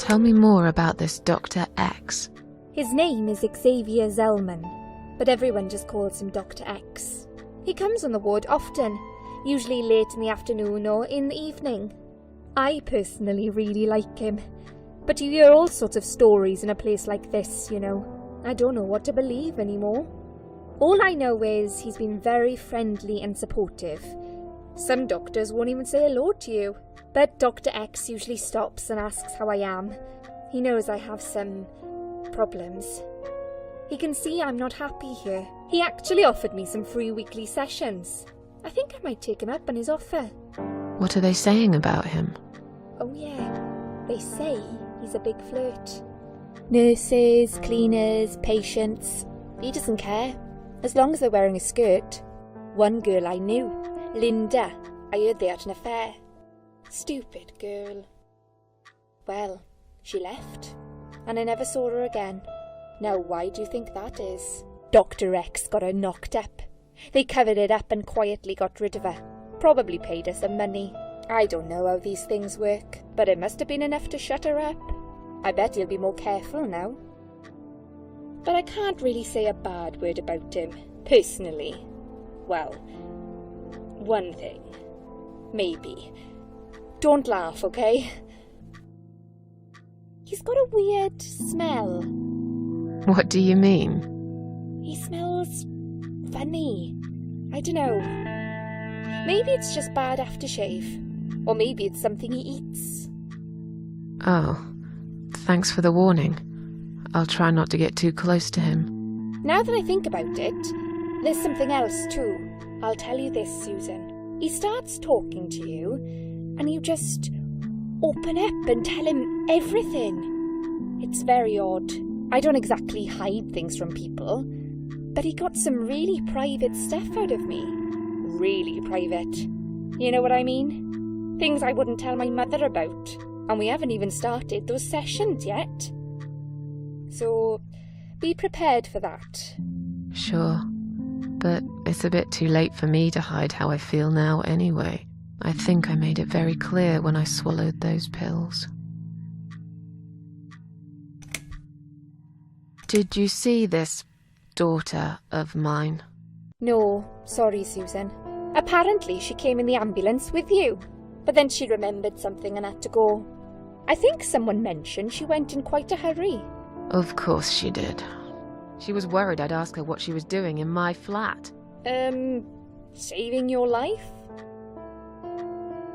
Tell me more about this Dr. X. His name is Xavier Zellman, but everyone just calls him Dr. X. He comes on the ward often, usually late in the afternoon or in the evening. I personally really like him, but you hear all sorts of stories in a place like this, you know. I don't know what to believe anymore. All I know is he's been very friendly and supportive. Some doctors won't even say hello to you, but Dr. X usually stops and asks how I am. He knows I have some problems. He can see I'm not happy here. He actually offered me some free weekly sessions. I think I might take him up on his offer. What are they saying about him? Oh yeah, they say he's a big flirt. Nurses, cleaners, patients, he doesn't care, as long as they're wearing a skirt. One girl I knew, Linda, I heard they had an affair. Stupid girl. Well, she left, and I never saw her again. Now why do you think that is? Dr. X got her knocked up. They covered it up and quietly got rid of her. Probably paid her some money. I don't know how these things work, but it must have been enough to shut her up. I bet he'll be more careful now. But I can't really say a bad word about him, personally. Well, one thing. Maybe. Don't laugh, okay? He's got a weird smell. What do you mean? He smells funny. I don't know. Maybe it's just bad aftershave. Or maybe it's something he eats. Oh, thanks for the warning. I'll try not to get too close to him. Now that I think about it, there's something else too. I'll tell you this, Susan. He starts talking to you, and you just open up and tell him everything. It's very odd. I don't exactly hide things from people, but he got some really private stuff out of me. Really private. You know what I mean? Things I wouldn't tell my mother about. And we haven't even started those sessions yet. So, be prepared for that. Sure, but it's a bit too late for me to hide how I feel now anyway. I think I made it very clear when I swallowed those pills. Did you see this daughter of mine? No, sorry, Susan. Apparently she came in the ambulance with you, but then she remembered something and had to go. I think someone mentioned she went in quite a hurry. Of course she did. She was worried I'd ask her what she was doing in my flat. Saving your life?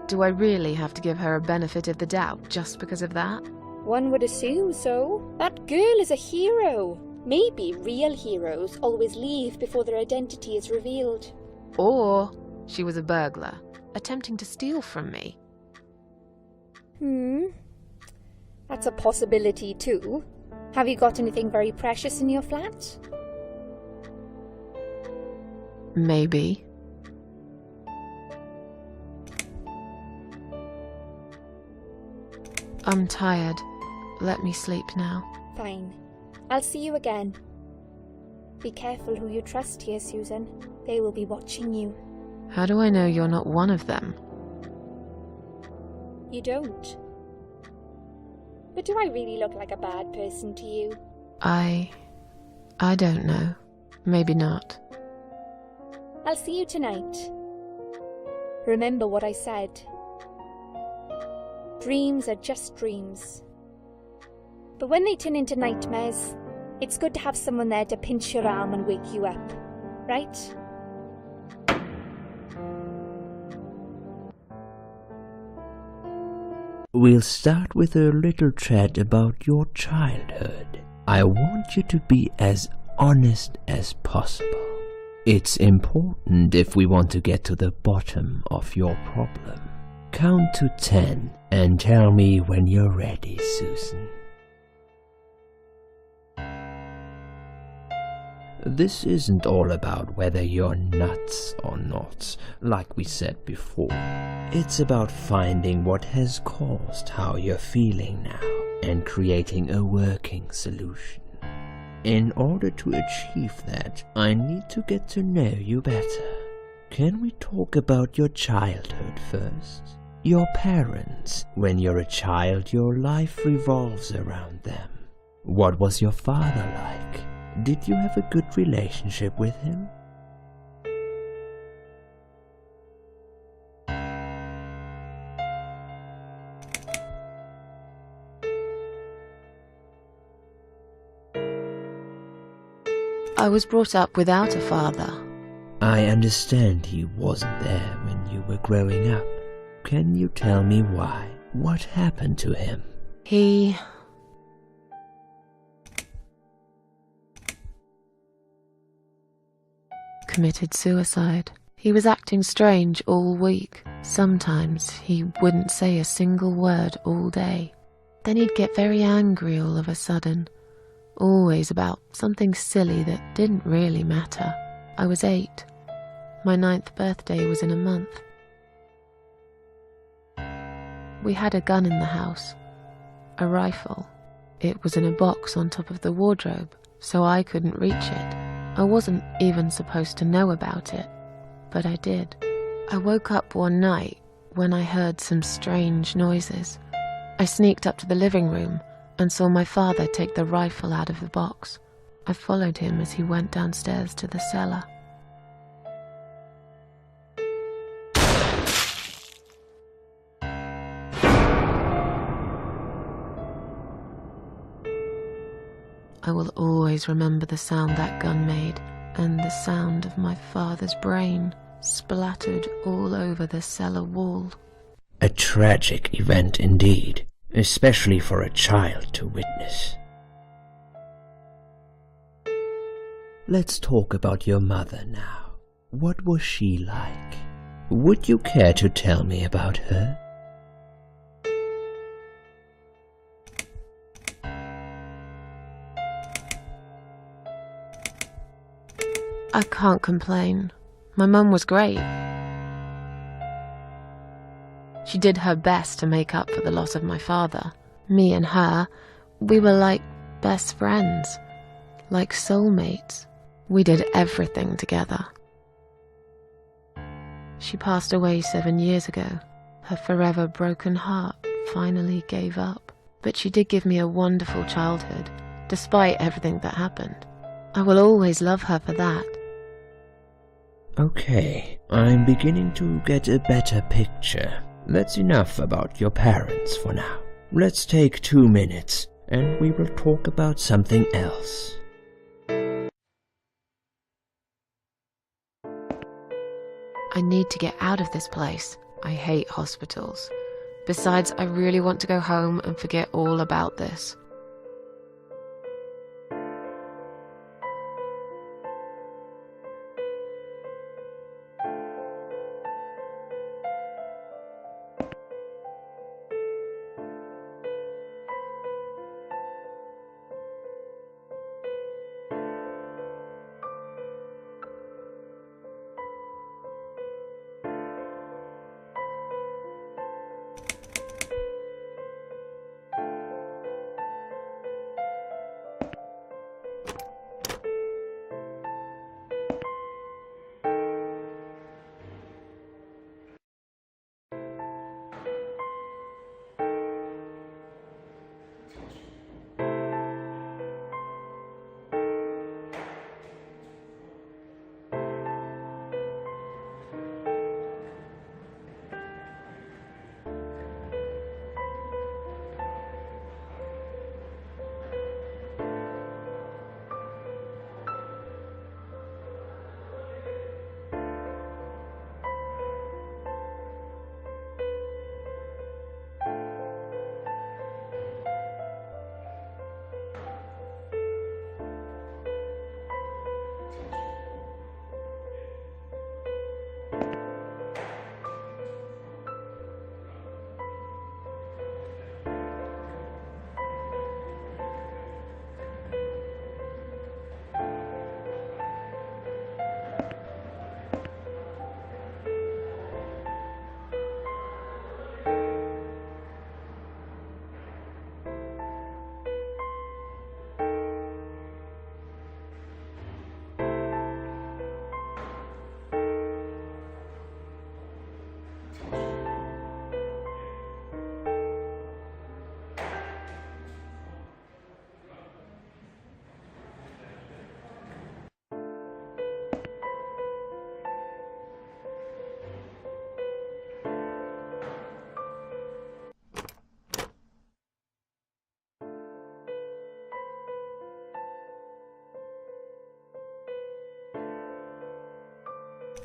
Do I really have to give her a benefit of the doubt just because of that? One would assume so. That girl is a hero. Maybe real heroes always leave before their identity is revealed. Or she was a burglar, attempting to steal from me. That's a possibility too. Have you got anything very precious in your flat? Maybe. I'm tired. Let me sleep now. Fine. I'll see you again. Be careful who you trust here, Susan. They will be watching you. How do I know you're not one of them? You don't. But do I really look like a bad person to you? I don't know. Maybe not. I'll see you tonight. Remember what I said. Dreams are just dreams. But when they turn into nightmares, it's good to have someone there to pinch your arm and wake you up, right? We'll start with a little chat about your childhood. I want you to be as honest as possible. It's important if we want to get to the bottom of your problem. Count to 10 and tell me when you're ready, Susan. This isn't all about whether you're nuts or not, like we said before. It's about finding what has caused how you're feeling now and creating a working solution. In order to achieve that, I need to get to know you better. Can we talk about your childhood first? Your parents. When you're a child, your life revolves around them. What was your father like? Did you have a good relationship with him? I was brought up without a father. I understand he wasn't there when you were growing up. Can you tell me why? What happened to him? He committed suicide. He was acting strange all week. Sometimes he wouldn't say a single word all day. Then he'd get very angry all of a sudden. Always about something silly that didn't really matter. I was 8. My 9th birthday was in a month. We had a gun in the house. A rifle. It was in a box on top of the wardrobe, so I couldn't reach it. I wasn't even supposed to know about it, but I did. I woke up one night when I heard some strange noises. I sneaked up to the living room and saw my father take the rifle out of the box. I followed him as he went downstairs to the cellar. I will always remember the sound that gun made, and the sound of my father's brain splattered all over the cellar wall. A tragic event indeed, especially for a child to witness. Let's talk about your mother now. What was she like? Would you care to tell me about her? I can't complain. My mum was great. She did her best to make up for the loss of my father. Me and her, we were like best friends, like soulmates. We did everything together. She passed away 7 years ago. Her forever broken heart finally gave up. But she did give me a wonderful childhood, despite everything that happened. I will always love her for that. Okay, I'm beginning to get a better picture. That's enough about your parents for now. Let's take 2 minutes and we will talk about something else. I need to get out of this place. I hate hospitals. Besides, I really want to go home and forget all about this.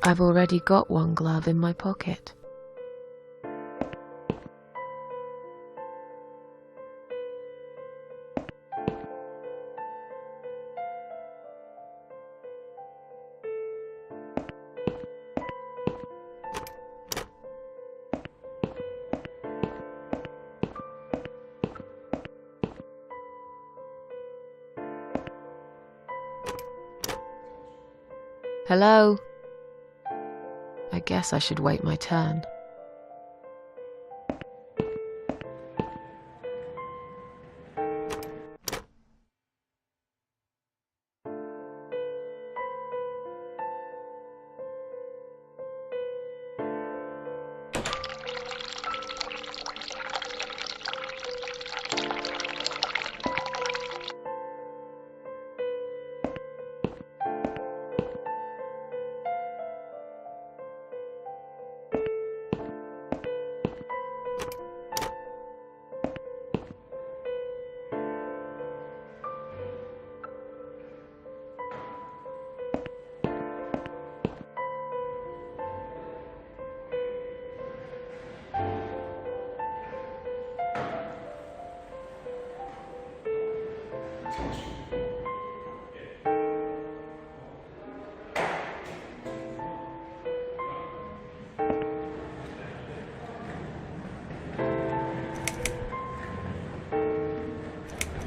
I've already got one glove in my pocket. Hello? I guess I should wait my turn.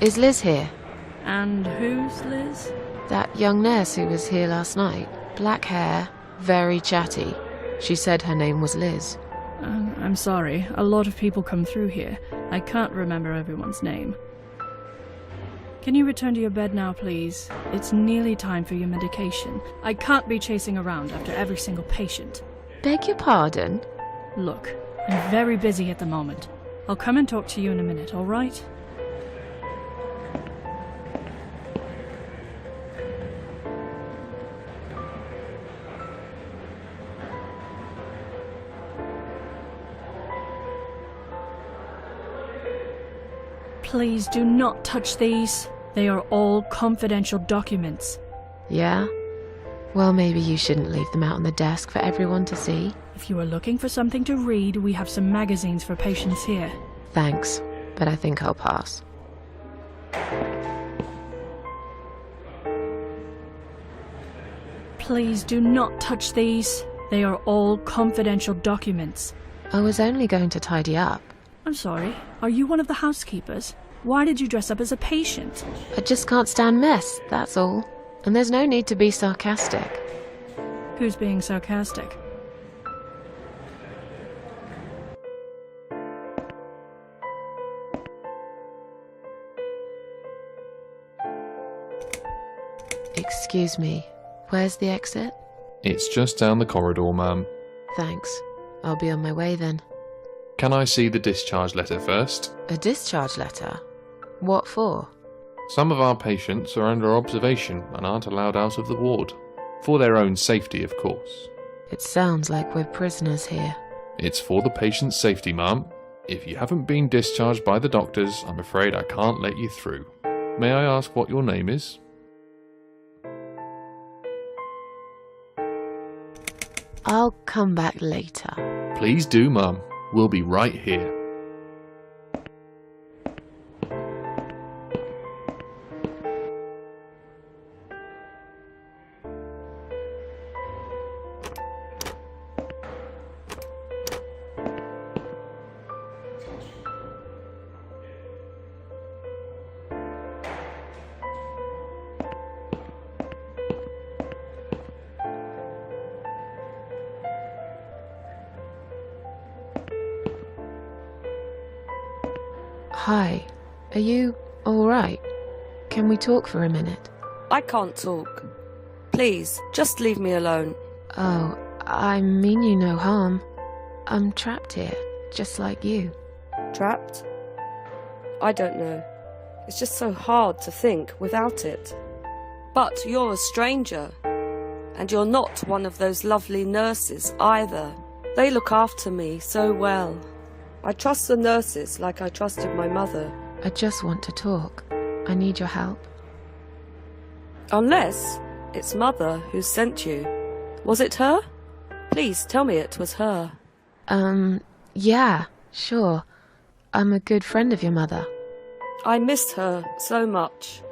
Is Liz here? And who's Liz? That young nurse who was here last night. Black hair, very chatty. She said her name was Liz. I'm sorry. A lot of people come through here. I can't remember everyone's name. Can you return to your bed now, please? It's nearly time for your medication. I can't be chasing around after every single patient. Beg your pardon? Look, I'm very busy at the moment. I'll come and talk to you in a minute, all right? Please do not touch these. They are all confidential documents. Yeah? Well, maybe you shouldn't leave them out on the desk for everyone to see. If you are looking for something to read, we have some magazines for patients here. Thanks, but I think I'll pass. Please do not touch these. They are all confidential documents. I was only going to tidy up. I'm sorry, are you one of the housekeepers? Why did you dress up as a patient? I just can't stand mess, that's all. And there's no need to be sarcastic. Who's being sarcastic? Excuse me, where's the exit? It's just down the corridor, ma'am. Thanks. I'll be on my way then. Can I see the discharge letter first? A discharge letter? What for? Some of our patients are under observation and aren't allowed out of the ward. For their own safety, of course. It sounds like we're prisoners here. It's for the patient's safety, ma'am. If you haven't been discharged by the doctors, I'm afraid I can't let you through. May I ask what your name is? I'll come back later. Please do, ma'am. We'll be right here. Hi, are you alright? Can we talk for a minute? I can't talk. Please, just leave me alone. Oh, I mean you no harm. I'm trapped here, just like you. Trapped? I don't know. It's just so hard to think without it. But you're a stranger. And you're not one of those lovely nurses either. They look after me so well. I trust the nurses like I trusted my mother. I just want to talk. I need your help. Unless it's Mother who sent you. Was it her? Please tell me it was her. Yeah, sure. I'm a good friend of your mother. I missed her so much.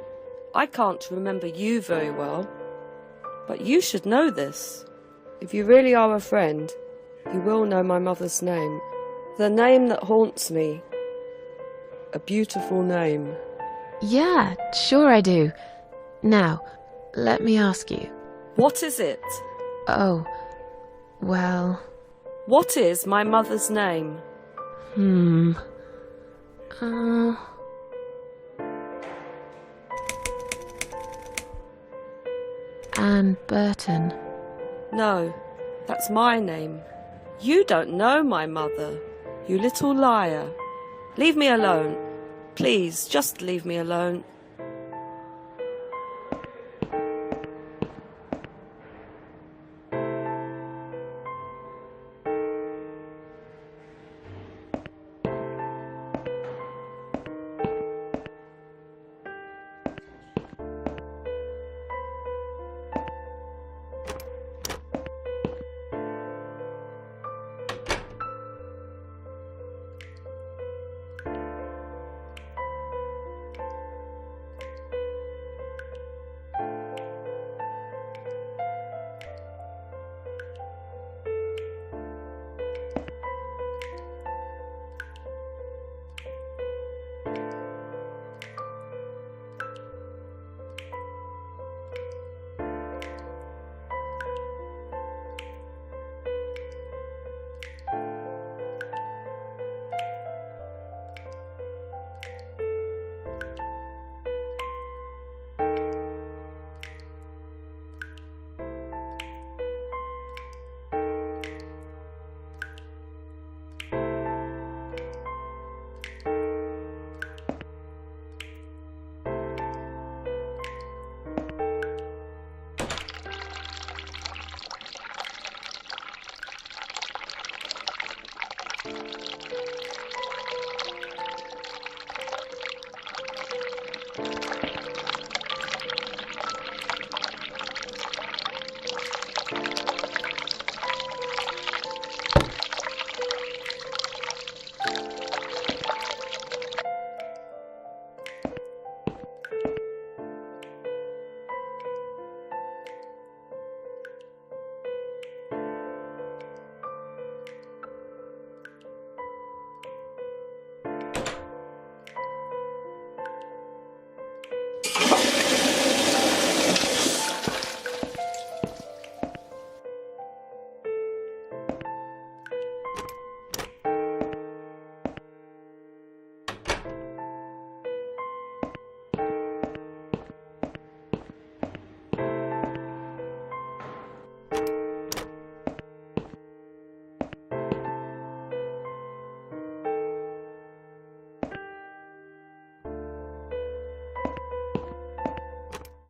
I can't remember you very well. But you should know this. If you really are a friend, you will know my mother's name. The name that haunts me. A beautiful name. Yeah, sure I do. Now, let me ask you. What is it? Oh, well... What is my mother's name? Anne Burton. No, that's my name. You don't know my mother, you little liar. Leave me alone. Please, just leave me alone.